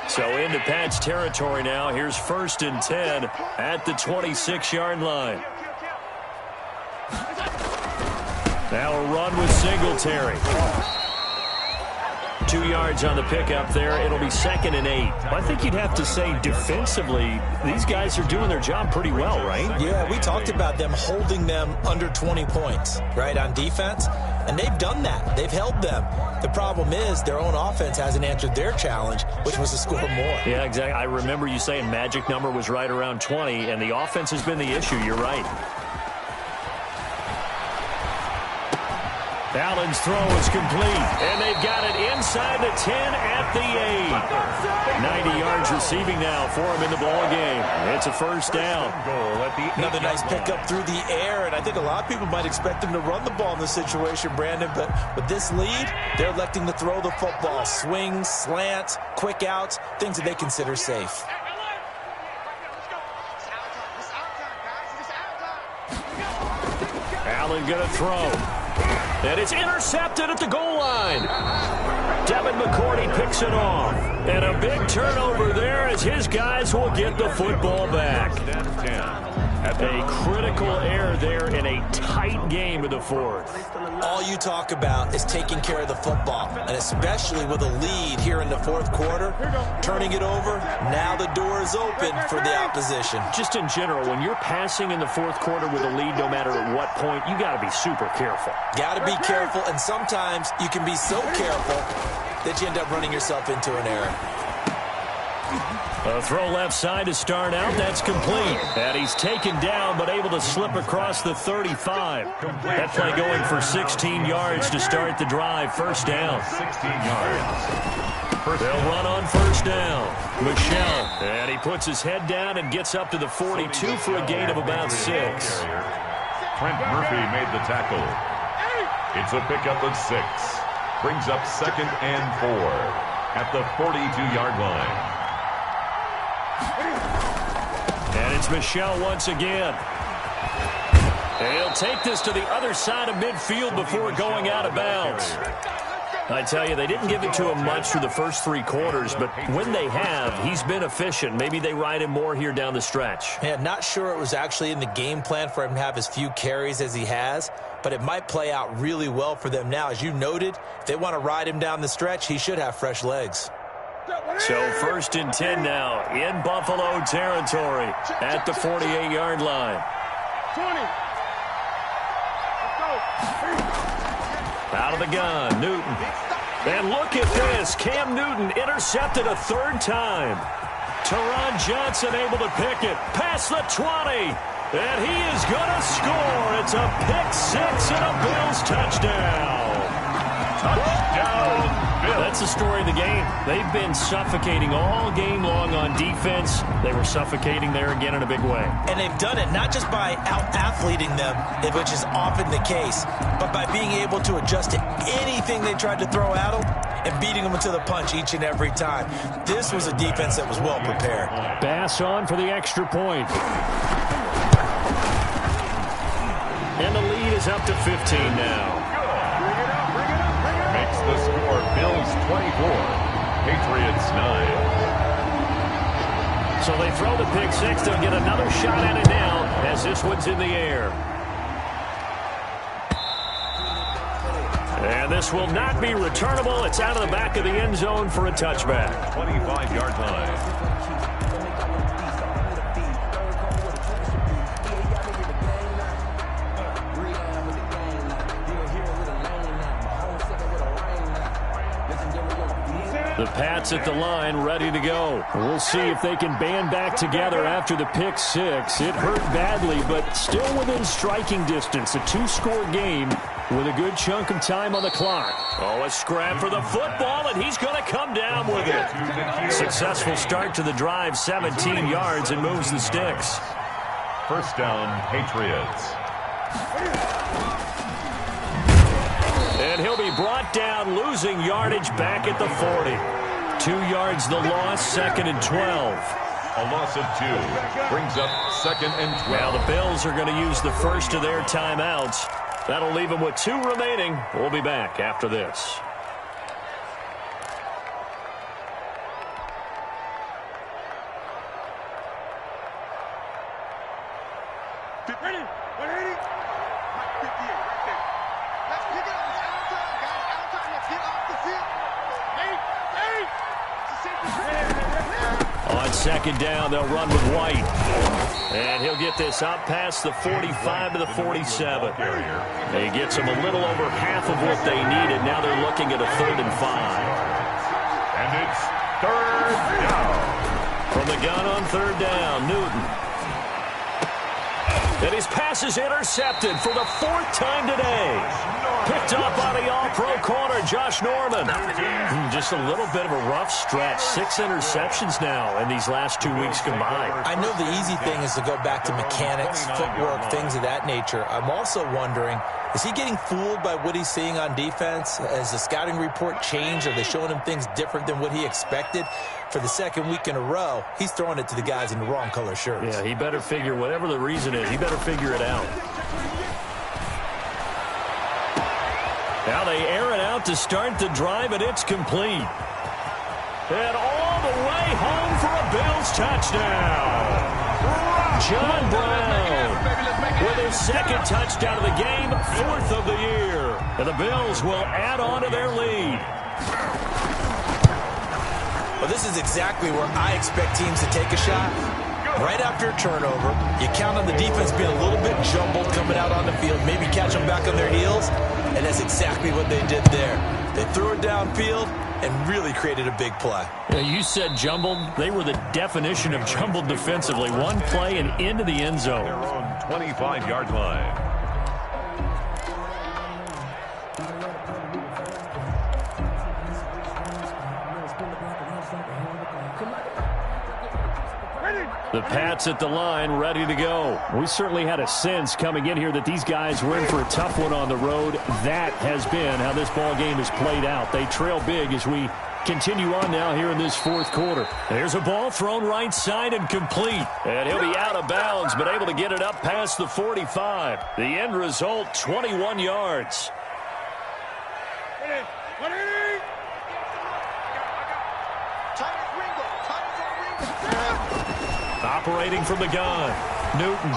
So into Pat's territory now. Here's 1st and 10 at the 26-yard line. Now a run with Singletary. 2 yards on the pickup there. It'll be 2nd and 8. I think you'd have to say defensively, these guys are doing their job pretty well, right? Yeah, we talked about them holding them under 20 points, right, on defense. And they've done that. They've held them. The problem is their own offense hasn't answered their challenge, which was to score more. Yeah, exactly. I remember you saying magic number was right around 20, and the offense has been the issue. You're right. Allen's throw is complete, and they've got it inside the 10 at the 8. 90 yards receiving now for him in the ball game. It's a 1st down. Another nice pickup through the air, and I think a lot of people might expect him to run the ball in this situation, Brandon, but with this lead, they're electing to throw the football. Swings, slants, quick outs, things that they consider safe. Allen going to throw. And it's intercepted at the goal line. Devin McCourty picks it off. And a big turnover there as his guys will get the football back. A critical error there in a tight game in the fourth. All you talk about is taking care of the football, and especially with a lead here in the fourth quarter, turning it over, now the door is open for the opposition. Just in general, when you're passing in the fourth quarter with a lead, no matter at what point, you got to be super careful. Got to be careful, and sometimes you can be so careful that you end up running yourself into an error. A throw left side to start out. That's complete. And he's taken down, but able to slip across the 35. That play going for 16 yards to start the drive. First down. 16 yards. They'll run on first down. Michel. And he puts his head down and gets up to the 42 for a gain of about 6. Trent Murphy made the tackle. It's a pickup of 6. Brings up 2nd and 4 at the 42-yard line. And it's Michel once again. He'll take this to the other side of midfield before going out of bounds. I tell you, they didn't give it to him much through the first 3 quarters, but when they have, he's been efficient. Maybe they ride him more here down the stretch. Yeah, not sure it was actually in the game plan for him to have as few carries as he has, but it might play out really well for them now. As you noted, if they want to ride him down the stretch, he should have fresh legs. So 1st and 10 now in Buffalo territory at the 48-yard line. 20. Out of the gun, Newton. And look at this. Cam Newton intercepted a 3rd time. Teron Johnson able to pick it. Past the 20. And he is going to score. It's a pick 6 and a Bills touchdown. Touchdown, Bills. That's the story of the game. They've been suffocating all game long on defense. They were suffocating there again in a big way. And they've done it not just by out-athleting them, which is often the case, but by being able to adjust to anything they tried to throw at them and beating them to the punch each and every time. This was a defense that was well prepared. Bass on for the extra point. And the lead is up to 15 now. Makes the score Bills 24, Patriots 9. So they throw the pick 6. They'll get another shot at it now as this one's in the air. And this will not be returnable. It's out of the back of the end zone for a touchback. 25-yard line. The Pats at the line, ready to go. We'll see if they can band back together after the pick 6. It hurt badly, but still within striking distance. A 2-score game with a good chunk of time on the clock. Oh, a scrap for the football, and he's going to come down with it. Successful start to the drive, 17 yards, and moves the sticks. First down, Patriots. And he'll be brought down, losing yardage back at the 40. 2 yards the loss, 2nd and 12. A loss of 2 brings up 2nd and 12. Now the Bills are going to use the first of their timeouts. That'll leave them with 2 remaining. We'll be back after this. Ready? 180. 58, right there. Let's pick it up. It's out time, guys. Out time. Let's get off the field. Hey. On 2nd down, they'll run with White. And he'll get this out past the 45 to the 47. He gets them a little over half of what they needed. Now they're looking at a 3rd and 5. And it's 3rd down. From the gun on 3rd down, Newton. And his pass is intercepted for the 4th time today. Picked up by the all-pro corner, Josh Norman. Just a little bit of a rough stretch. 6 interceptions now in these last 2 weeks combined. I know the easy thing is to go back to mechanics, footwork, things of that nature. I'm also wondering, is he getting fooled by what he's seeing on defense? Has the scouting report changed? Are they showing him things different than what he expected? For the 2nd week in a row, he's throwing it to the guys in the wrong color shirts. Yeah, he better figure, whatever the reason is, he better figure it out. Now they air it out to start the drive, and it's complete. And all the way home for a Bills touchdown. John Brown with his second touchdown of the game, 4th of the year. And the Bills will add on to their lead. Well, this is exactly where I expect teams to take a shot. Right after a turnover, you count on the defense being a little bit jumbled coming out on the field, maybe catch them back on their heels, and that's exactly what they did there. They threw it downfield and really created a big play. Yeah, you said jumbled. They were the definition of jumbled defensively. One play and into the end zone. Their own 25-yard line. The Pats at the line, ready to go. We certainly had a sense coming in here that these guys were in for a tough one on the road. That has been how this ball game has played out. They trail big as we continue on now here in this 4th quarter. There's a ball thrown right side and complete. And he'll be out of bounds, but able to get it up past the 45. The end result, 21 yards. Operating from the gun, Newton.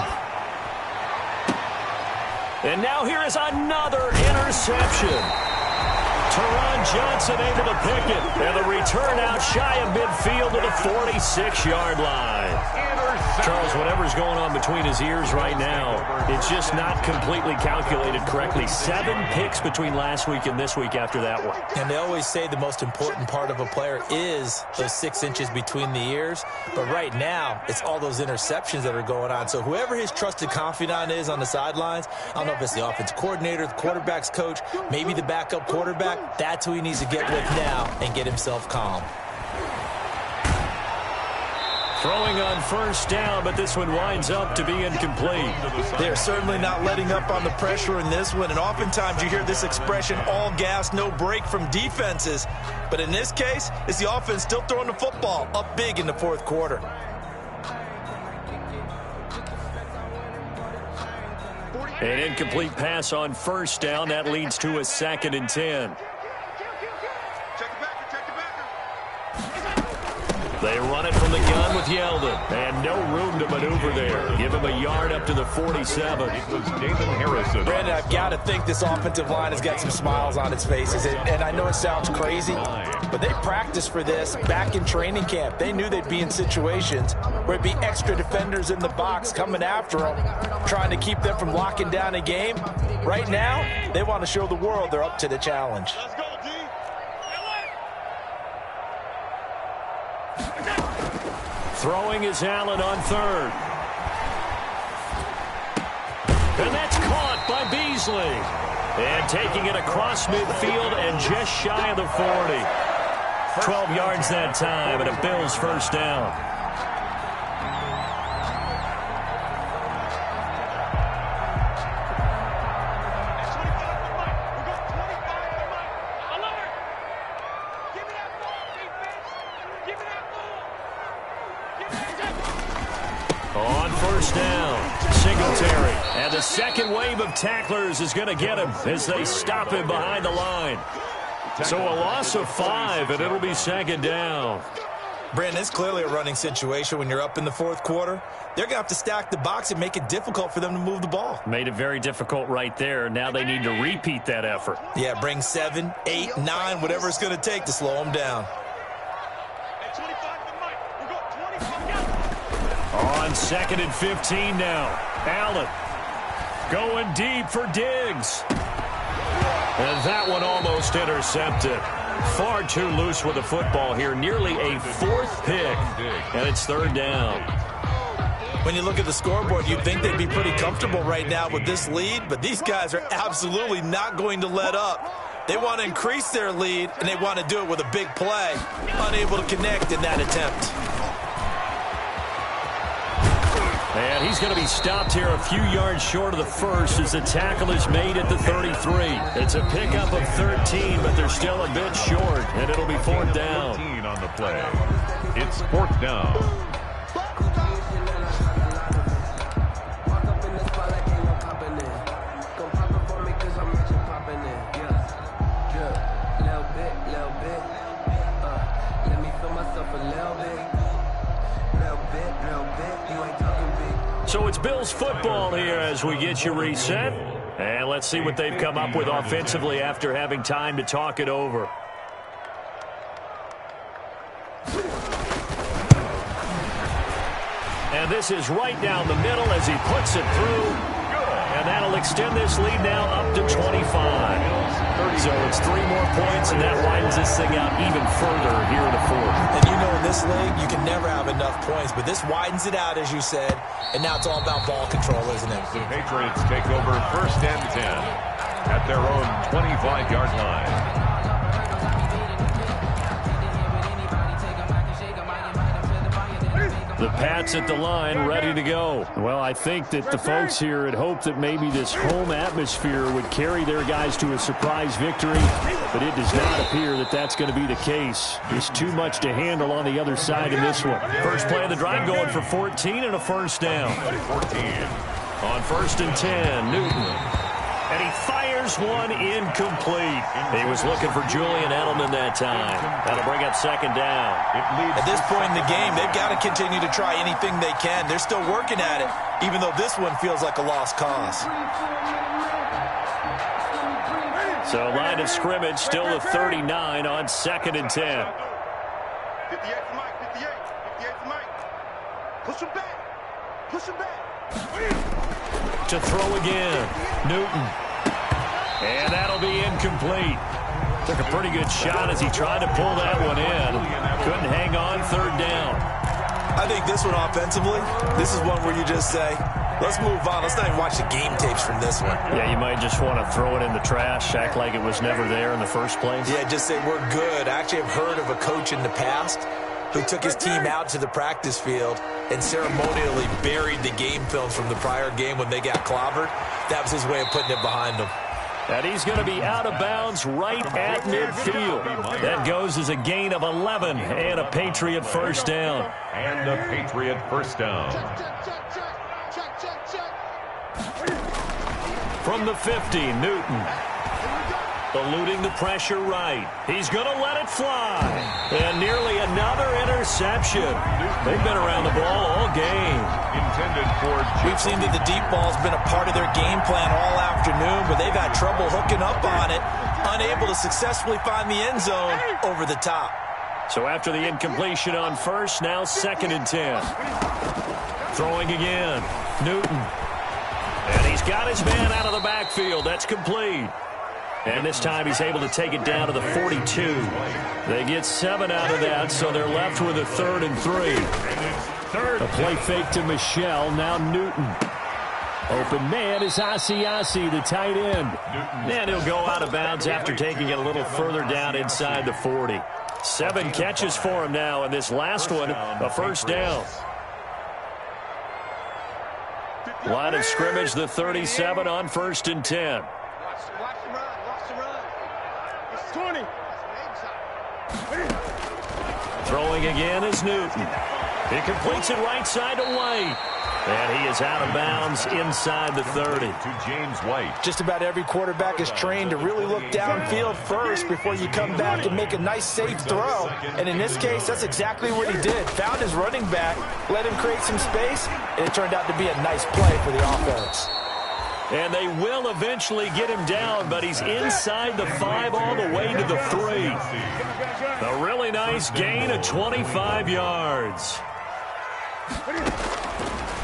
And now here is another interception. Teron Johnson able to pick it. And the return out shy of midfield to the 46-yard line. Charles, whatever's going on between his ears right now, it's just not completely calculated correctly. 7 picks between last week and this week after that one. And they always say the most important part of a player is those 6 inches between the ears. But right now, it's all those interceptions that are going on. So whoever his trusted confidant is on the sidelines, I don't know if it's the offensive coordinator, the quarterback's coach, maybe the backup quarterback, that's who he needs to get with now and get himself calm. Throwing on first down, but this one winds up to be incomplete. They're certainly not letting up on the pressure in this one, and oftentimes you hear this expression, all gas, no break from defenses. But in this case, it's the offense still throwing the football up big in the 4th quarter. An incomplete pass on first down. That leads to a 2nd and 10. They run it from the gun with Yeldon. And no room to maneuver there. Give him a yard up to the 47. It was Nathan Harrison. Brandon, I've got to think this offensive line has got some smiles on its faces. And I know it sounds crazy, but they practiced for this back in training camp. They knew they'd be in situations where it'd be extra defenders in the box coming after them, trying to keep them from locking down a game. Right now, they want to show the world they're up to the challenge. Throwing is Allen on 3rd. And that's caught by Beasley. And taking it across midfield and just shy of the 40. 12 yards that time and a Bills first down. On first down, Singletary. And the second wave of tacklers is going to get him as they stop him behind the line. So a loss of 5, and it'll be 2nd down. Brandon, it's clearly a running situation when you're up in the 4th quarter. They're going to have to stack the box and make it difficult for them to move the ball. Made it very difficult right there. Now they need to repeat that effort. Yeah, bring 7, 8, 9, whatever it's going to take to slow them down. On 2nd and 15 now. Allen going deep for Diggs. And that one almost intercepted. Far too loose with the football here. Nearly a 4th pick. And it's 3rd down. When you look at the scoreboard, you'd think they'd be pretty comfortable right now with this lead. But these guys are absolutely not going to let up. They want to increase their lead, and they want to do it with a big play. Unable to connect in that attempt. And he's going to be stopped here a few yards short of the first as the tackle is made at the 33. It's a pickup of 13, but they're still a bit short, and it'll be 4th down. 14 on the play. It's 4th down. Let me feel myself a little bit. You ain't talking big. So it's Bills football here as we get you reset. And let's see what they've come up with offensively after having time to talk it over. And this is right down the middle as he puts it through. And that'll extend this lead now up to 25. So it's 3 more points, and that widens this thing out even further here in the fourth. And you know in this league, you can never have enough points, but this widens it out, as you said, and now it's all about ball control, isn't it? The Patriots take over 1st and 10 at their own 25-yard line. The Pats at the line, ready to go. Well, I think that the folks here had hoped that maybe this home atmosphere would carry their guys to a surprise victory, but it does not appear that that's going to be the case. There's too much to handle on the other side in this one. First play of the drive going for 14 and a first down. 14. On 1st and 10, Newton. And he fires one incomplete. He was looking for Julian Edelman that time. That'll bring up 2nd down. At this point in the game, they've got to continue to try anything they can. They're still working at it, even though this one feels like a lost cause. So line of scrimmage still a 39 on 2nd and 10. 58 for Mike, 58 for Mike. Push him back. Push him back. To throw again, Newton. And that'll be incomplete. Took a pretty good shot as he tried to pull that one in. Couldn't hang on, 3rd down. I think this one offensively, this is one where you just say, let's move on. Let's not even watch the game tapes from this one. Yeah, you might just want to throw it in the trash, act like it was never there in the first place. Yeah, just say we're good. I actually have heard of a coach in the past who took his team out to the practice field and ceremonially buried the game film from the prior game when they got clobbered. That was his way of putting it behind them. And he's going to be out of bounds right at midfield. That goes as a gain of 11 and a Patriot first down. And a Patriot first down. From the 50, Newton. Eluding the pressure right. He's going to let it fly. And nearly another interception. They've been around the ball all game. Intended for... We've seen that the deep ball's been a part of their game plan all afternoon, but they've had trouble hooking up on it, unable to successfully find the end zone over the top. So after the incompletion on 1st, now 2nd and 10. Throwing again. Newton. And he's got his man out of the backfield. That's complete. And this time he's able to take it down to the 42. They get 7 out of that, so they're left with a 3rd and 3. A play fake to Michelle, now Newton. Open man is Asiasi, the tight end. And he'll go out of bounds after taking it a little further down inside the 40. 7 catches for him now, and this last one, a first down. Line of scrimmage, the 37 on 1st and 10. Watch the run. Watch the run. It's 20. Throwing again is Newton. He completes it right side to White. And he is out of bounds inside the 30. To James White. Just about every quarterback is trained to really look downfield first before you come back and make a nice, safe throw. And in this case, that's exactly what he did. Found his running back, let him create some space, and it turned out to be a nice play for the offense. And they will eventually get him down, but he's inside the 5 all the way to the 3. A really nice gain of 25 yards.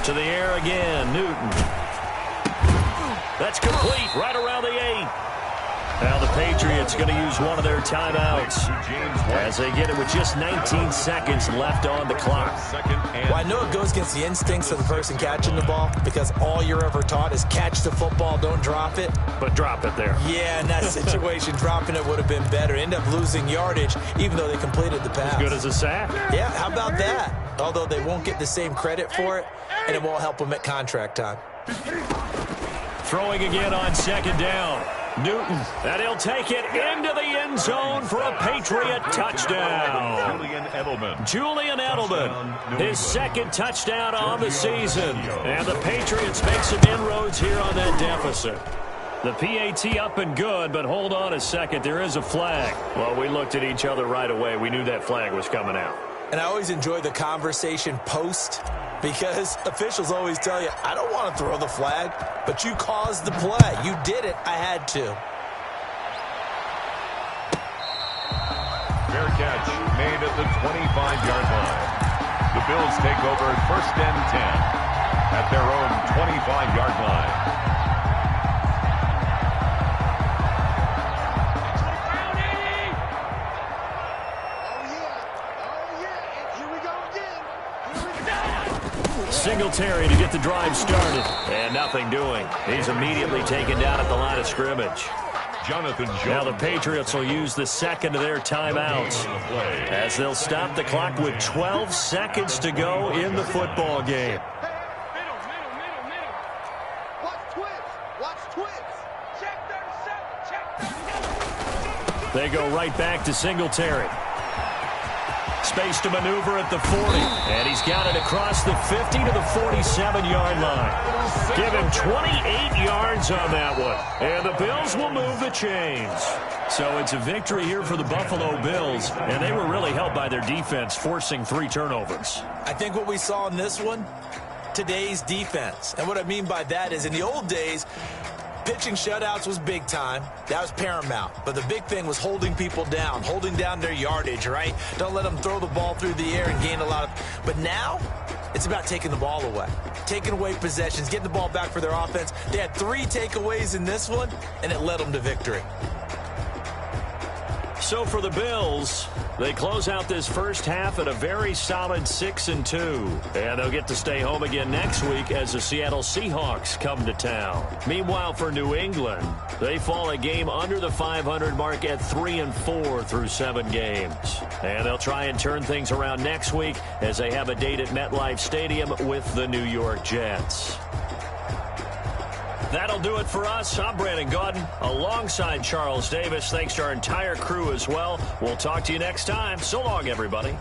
To the air again, Newton. That's complete right around the 8. Now the Patriots going to use one of their timeouts as they get it with just 19 seconds left on the clock. Well, I know it goes against the instincts of the person catching the ball because all you're ever taught is catch the football, don't drop it. But drop it there. Yeah, in that situation, dropping it would have been better. End up losing yardage, even though they completed the pass. As good as a sack. Yeah, how about that? Although they won't get the same credit for it, and it won't help them at contract time. Throwing again on 2nd down. Newton, and he'll take it into the end zone for a Patriot touchdown. Julian Edelman, his 2nd touchdown on the season. And the Patriots make some inroads here on that deficit. The PAT up and good, but hold on a second. There is a flag. Well, we looked at each other right away. We knew that flag was coming out. And I always enjoy the conversation post because officials always tell you, I don't want to throw the flag, but you caused the play. You did it. I had to. Fair catch made at the 25-yard line. The Bills take over 1st and 10 at their own 25-yard line. Singletary to get the drive started. And nothing doing. He's immediately taken down at the line of scrimmage. Jonathan Jones. Now the Patriots will use the second of their timeouts as they'll stop the clock with 12 seconds to go in the football game. They go right back to Singletary. Space to maneuver at the 40. And he's got it across the 50 to the 47-yard line. Give him 28 yards on that one. And the Bills will move the chains. So it's a victory here for the Buffalo Bills. And they were really helped by their defense, forcing 3 turnovers. I think what we saw in this one, today's defense. And what I mean by that is in the old days, pitching shutouts was big time. That was paramount. But the big thing was holding people down, holding down their yardage, right? Don't let them throw the ball through the air and gain a lot of... But now, it's about taking the ball away. Taking away possessions, getting the ball back for their offense. They had 3 takeaways in this one, and it led them to victory. So for the Bills, they close out this first half at a very solid 6-2. And they'll get to stay home again next week as the Seattle Seahawks come to town. Meanwhile, for New England, they fall a game under the 500 mark at 3-4 through 7 games. And they'll try and turn things around next week as they have a date at MetLife Stadium with the New York Jets. That'll do it for us. I'm Brandon Gaudin alongside Charles Davis. Thanks to our entire crew as well. We'll talk to you next time. So long, everybody.